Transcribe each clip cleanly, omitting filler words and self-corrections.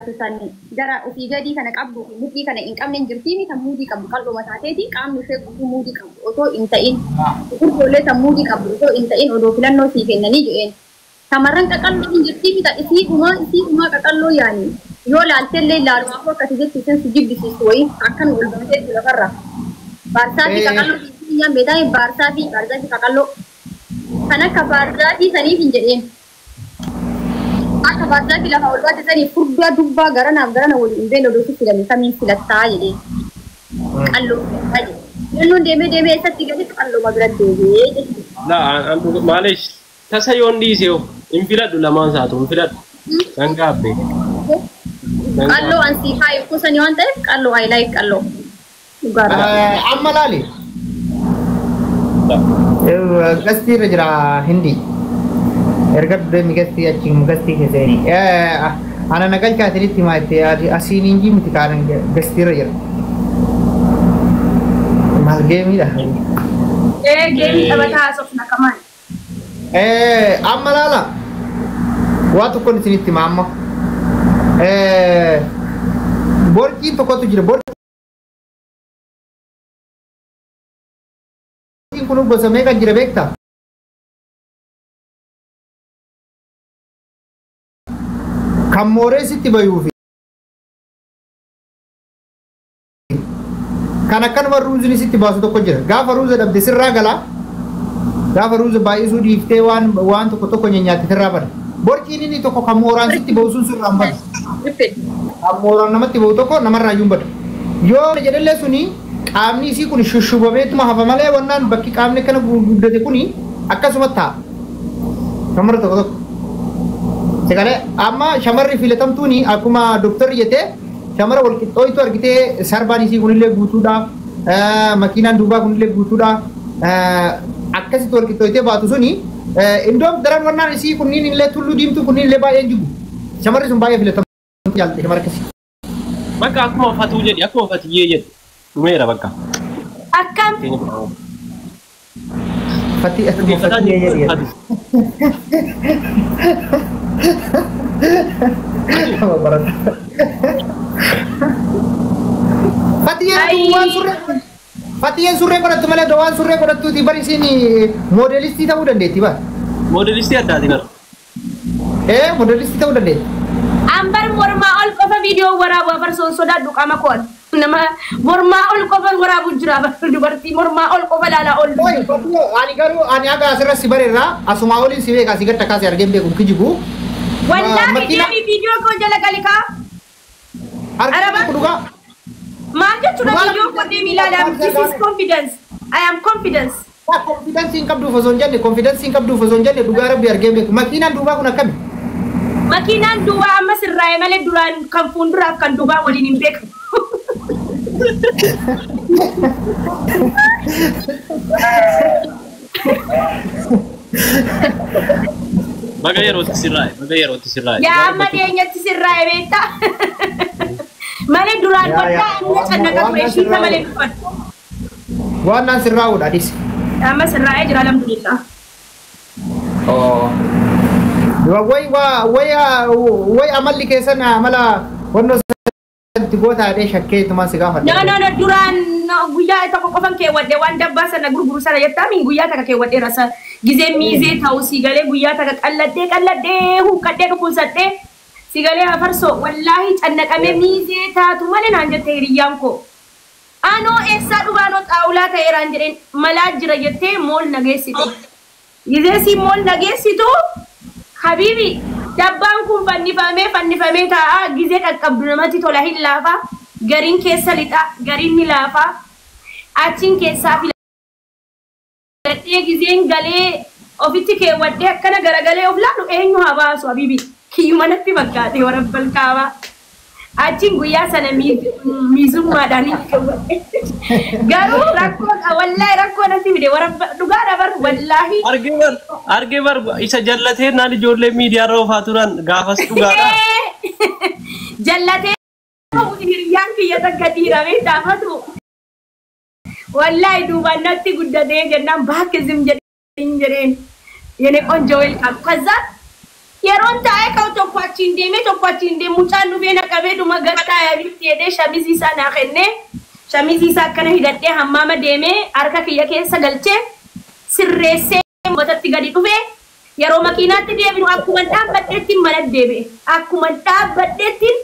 fakkaatu sani gara ofii gadii kana qabdu mudhii kana hin qabne jirtiin tan muudii qabdu qal'oo mataateeti qaamni ishee guutuu muudii qabdu otoo hin ta'in gurgurtoolee tan muudii qabdu otoo hin ta'in odoo filannoo sii kennanii jedheen shamarran qaqalloo hin jirtiin ta isii dhumaa qaqalloo yaani yoo laaltellee laalumaafuu akkasi jechiisan si jibbisiisu wayii akkan wal baatee lafarra barzaafi qaqalloo siiyaan beetaa barzaafi qaqalloo kan akka barzaafi saniif hin jedheen akka barzaafi lafa wal baatee sanii furdaa dubbaa garanaaf garana waliin beela odoo sitti galee samiin filattaa jedhee qalloo filannoon deemee eessatti gadi qalloo mabira deebi'ee jechuudha. Maalish tasa yoon dhiisee hin filadhu lamaan isaatu hin filadhu kan gaabbee. Qalloo ansii faayi kusanii waan ta'eef qalloo haayilaayi qalloo. Amma laali. Gastii irra jira hindi. Erga deemi gastii achiin gastii keessanii. Ana nagalchaatinitti maatte asiin inji miti kaanan gastii irra jira. Maal geemiidha? Geemii taphataa haasofna kamaan. Amma laala. Waa tokkoon isinitti hima amma. Borqiin tokkotu jira. Borqiin kun gosa meeqa jira beektaa? Kan mooreessitti bayuufi kan akkanuma ruuziin sitti baasu tokko jira. Gaafa ruuza dhabde sirraa galaa. Gaafa ruuza baay'isuu dhiiftee waan tokko nyaatte sirraa bada. Borqiin inni tokko kan mooraan sitti bahu sun sirraa hin badu. Kan mooraan namatti bahu tokko namarraa iyyuu hin badu. Yoo jedhallee suni qaamni isii kun shushubameetuma hafa malee wannaan bakki qaamni kana guddate kuni akkasuma ta'a. Shamarra tokko. Sekalee amma shamarri filatamtuuni akkuma doktorri jettee shamara wal qixxooytu argitee sarbaan isii kunillee guutuudha. Makiinaan duubaa kunillee guutuudha. Akkasitti wal qixxooytee baatu suni indoom daran wannaan isii kunniin illee tulluu diimtuu kunniin illee baay'een jigu. Shamarri sun baay'ee filatamtu jaalte shamara akkasii. Bakka akkuma fatuu jedhi akkuma fatiyyee jedhi dhumeera bakka. Akkam. Fatiyyee jedhi. Fatiyeen surree godhattu malee waan surree godhattuuti bari isin moodelistii ta'uu dandeetti bara. Moodelistii addaati bara. Moodelistii ta'uu dandeetti. Ambar mormaa ol qofa viidiyoo waraabuu afarsoon sodaadhu qaama koon. Nama mormaa ol qofa waraabu jira dubartii mormaa ol qofa laalaa ol. Ani garuu ani aga asirratti bareerraa asumaa oliin si beekaa si gadda kaasee argeen beekuun kijibu. Wallahi deemi viidiyoo koo jala galikaa. Argaa dhugaa. Maal jechuudha viidiyoo koo deemi ilaalaa. This is confidence. I am confidence. Confidence hin qabduuf osoo hin jenne confidence hin qabduuf osoo hin jenne dhugaa rabbi argeen beeku. Makiinaan duubaa kun akkami? Makiinaan duubaa amma sirraa'e malee duraan kan fuulduraaf kan duubaa waliin hin beekamu. Baga yerootti sirraa'e. Yaa amma dhiyeenyatti sirraa'e beektaa? Malee duraan waddaa amma cannaqa ture shiita malee dubbadhu. Waan naan sirraa'uudha adis. Amma sirraa'ee jira alhamdulillah. Way amalli keessan amala wannoo sanatti goota adee shakkee tumaan si gaafa. No, duraan guyyaa tokko qofan keewwadhe waan dabbaa sana gurguru sana jettaa min guyyaa takka keewwadhe rasa gizee miizee ta'u si galee guyyaa takka qalladhee huqqadhee dhukkubsadhee si galee afarsoo wallaahi cannaqamee miizee taatu malee naan jettee hiriyyaan koo. Anoo eessaa dhugaanoo xaawulaa ta'eeraan jedheen malaa jira jettee mool nageessitu. Gizee si mool nageessitu habiibi dabbaan kun fannifamee ta'a gizee qaqqabdu namatti tola hin laafa gariin keessa lixa gariin ni laafa achiin keessaa filadhee gizeen galee ofitti keewwadhee akkana garagalee of laalu eenyu haa baasu habiibi kiyyuma natti fakkaate warabbal kaabaa achiin guyyaa sana miizummaadhaan hin keewwadhe garuu wallaahi rakkoo natti fide warabba dhugaa dabar wallaahi argee bar isa jallatee naan ijoollee miidiyaa irra oofaa turan gaafas dhugaadha. Jallatee hiriyyaan kiyya takka dhiiramee taafatu wallaahi duubaan natti guddatee jennaan baakki zim jedheen yene qonjo welqabu kaza Yeroon taa'ee ka'u tokko achiin deemee mucaan dhufee naqabee dhuma gattaa yaabifti jedhee shamizii isaa naa kennee shamizii isaa akkana hidhadhee hammaama deemee harka kiyya keessa galchee sirreessee uummatatti gadi dhufee yeroo makiinaatti deebinu akkuma dhaabbadheettiin mana deebi'e akkuma dhaabbadheettiin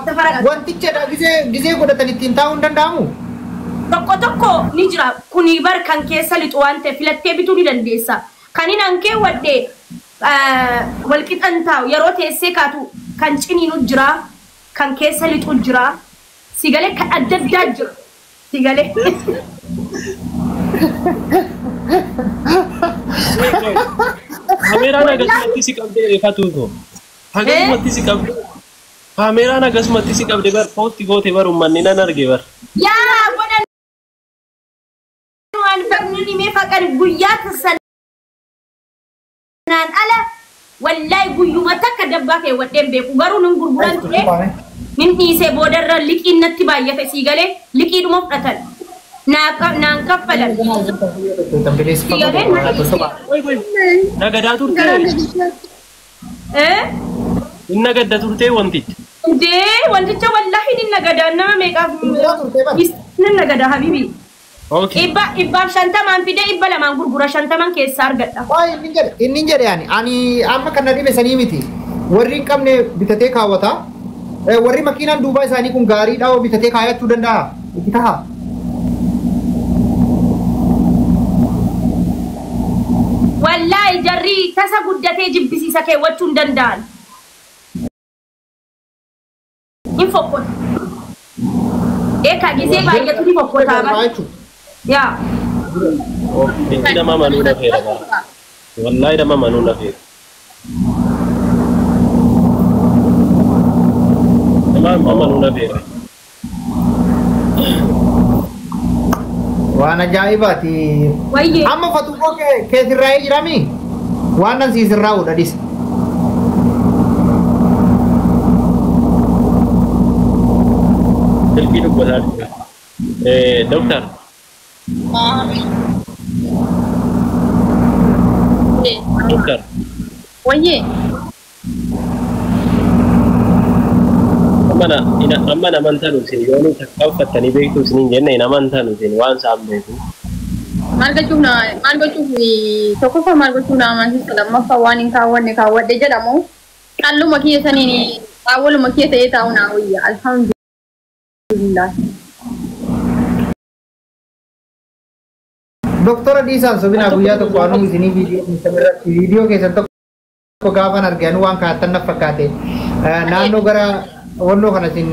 safara wanticha gizee godhatan ittiin taa'uu hin danda'amu. Tokko ni jira kuni bar kan keessa lixu waan ta'eef filattee bituu ni dandeessa. Kan inni ankee waddee walqixan taa'u yeroo teessee kaatu kan ciniinu jira kan keessa lixu jira sigalee kan adda addaa jira sigalee. Kameraan agasumatti si qabdee reeffatu ko. Agasumatti si qabdee. Kameraan agasumatti si qabdee bar poosti goote bar uummanni nan arge bar. Yaa godhan waan barnni mee faqar guyyaa tasan naan ala wallahi guyyuma takka dabbaa kee wadheen beeku garuu nun gurguran ture nin dhiisee boodarra liqiin natti baay'ate sii galee liqii dhuma fudhatan naan kaffalan nagadaa turte inna gadda turte wantichi wanticha wallahi nin nagadaa nama meeqaaf nin nagadaa habibi Ibbaaf shantamaan fide ibba lamaan gurgura shantaman keessa argadha. Inni jedhe ani amma kana dhibe sanii miti. Warri hin qabne bitatee kaawwata. Warri makiinaan duuba isaanii kun gaariidha oo bitatee kaayachuu danda'a. Itti taha. Wallahi jarri tasa guddatee jibbisiisa keewwachuu hin danda'an. Hin fokkota. Eeka gisee baay'atu ni fokkotaa bara. Ya. Ini nama manu dah fira bar. Wallahi nama manu dah fira. Nama manu dah fira. Waan ajaa'ibati. Wayye. Amma fatuuqoo kee sirraa'ee jirami? Waan nan sii sirraa'udha dhis. Selfie duk besar. Dokter. Dokter. Wayye. Amma mantan usin yoonu takkaaffattanii beektu isiniin jenne hin amantan usin waan isaan beeku. Maal gochuuf tokkoffaa maal gochuu nama amansiisa lammaffaa waan hin kaawwadhe jedhamu qalluma kiyya saniin awwaluma kiyya ta'ee taa'u naa wayya alhamdulillah. Doktora Diisaan sobinaa guyyaa tokko anuu isinii viidiyoo keessan tokko gaafan argan waan kaattan na fakkaate naannoo gara wannoo kanatiin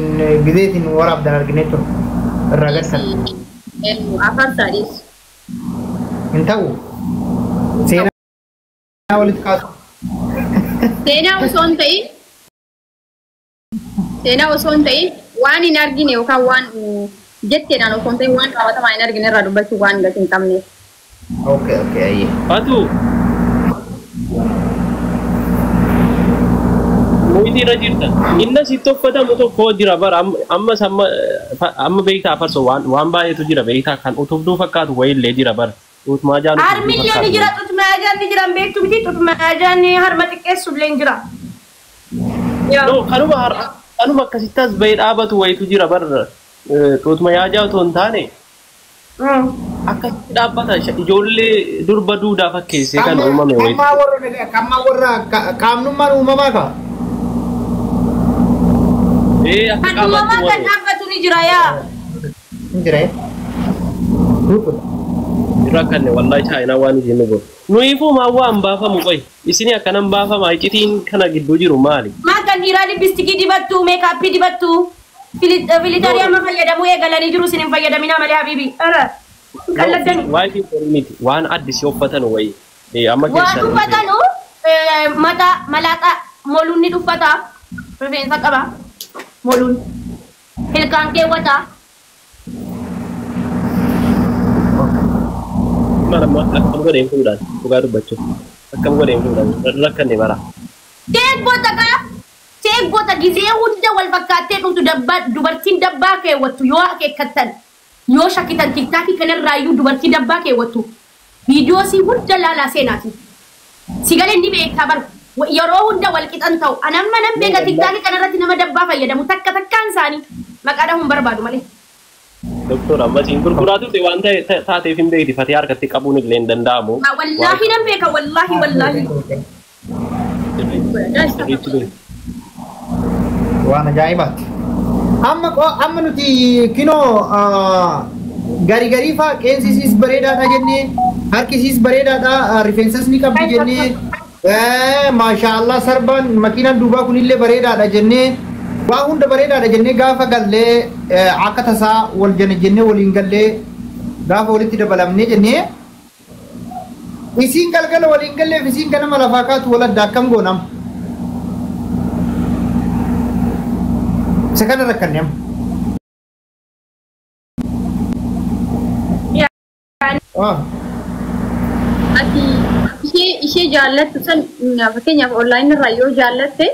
gizeetiin waraabdan argine ture irraa gadsan. Afaan saadis. Hin ta'u seenaa walitti kaasu. Seenaa osoo hin ta'in waan hin argine yookaan waan jetteedhaan osoo hin ta'in waan qabatamaa hin argine irraa dubbachuu waan gati hin qabne. Okay, ayyee. Atu. Muitii irra jirta. Inna si tokkotamu tokko jira bara amma beektaa farso waan baay'eetu jira beektaa kan utubduu fakkaatu wayillee jira bara. Utuma jaan. Harmillee ni jira utuma jaan ni jira beektu miti utuma jaan ni harma xiqqeessu illee ni jira. No kanuma akkasittas bahee dhaabatu wayitu jira bara. Utuma yaajaa otoo hin taane. Akkasitti dhaabbata ijoollee durba duudaa fakkeessee kan uumame wayitu. Kammaa warra qaamnummaan uumamaa kaa. Kan uumamaa kan dhaabbatu ni jira yaa. Ni jira Rakkanne wallahi chaayinaa waan isin nu godhu. Nuyiifuu maa waan baafamu qoy. Isin akkanan baafama iccitiin kana gidduu jiru maali? Maa kan dhiiraa lippistikii dibattu meekaappii dibattu filitarii amma fayyadamuu eegalanii jiru isin hin fayyadaminaa malee habiibi. Qalladdan. Waan addisi uffatan wayi. Amma keessan. Waan uffatanu mata malaaxa moluun ni uffata. Rifeensa qaba. Moluun. Ilkaan keewwata. Akkam godheen fuudhaan dhugaa dubbachuuf akkam godheen fuudhaan rakkanne bara. Seeggota gizee hunda wal fakkaattee dhuftu dubartiin dabbaa keewwattu yoo akeekkattan yoo shakkitan tiktaakii kanarraayyuu dubartii dabbaa keewwattu viidiyoo si hunda laalaa seenaati. Si galee ni beektaa bara yeroo hunda wal qixan ta'u anamma nan beeka tiktaaki kanarratti nama dabbaa fayyadamu takka takkaan isaanii maqaadha hin barbaadu malee. Doktor amma siin gurguraatu ta'e waan taateef hin beekti fatee harkatti qabuun illee hin danda'amu. Wallaahi nan beeka wallaahi. Waan ajaa'ibaati. Amma nuti kinoo garii faa qeensisiis bareedaadha jennee harkisiis bareedaadha rifeensas ni qabdi jennee maashaallah sarbaan makiinaan duubaa kunillee bareedaadha jennee waa hunda bareedaadha jennee gaafa gallee akka tasaa wal jennee waliin gallee gaafa walitti dabalamnee jennee isiin galgala waliin galleef isiin ganama lafaa kaatu wal adda akkam goonam. Isa kana rakkanneem. Ati ishee jaallattu san fakkeenyaaf online irraa yoo jaallatte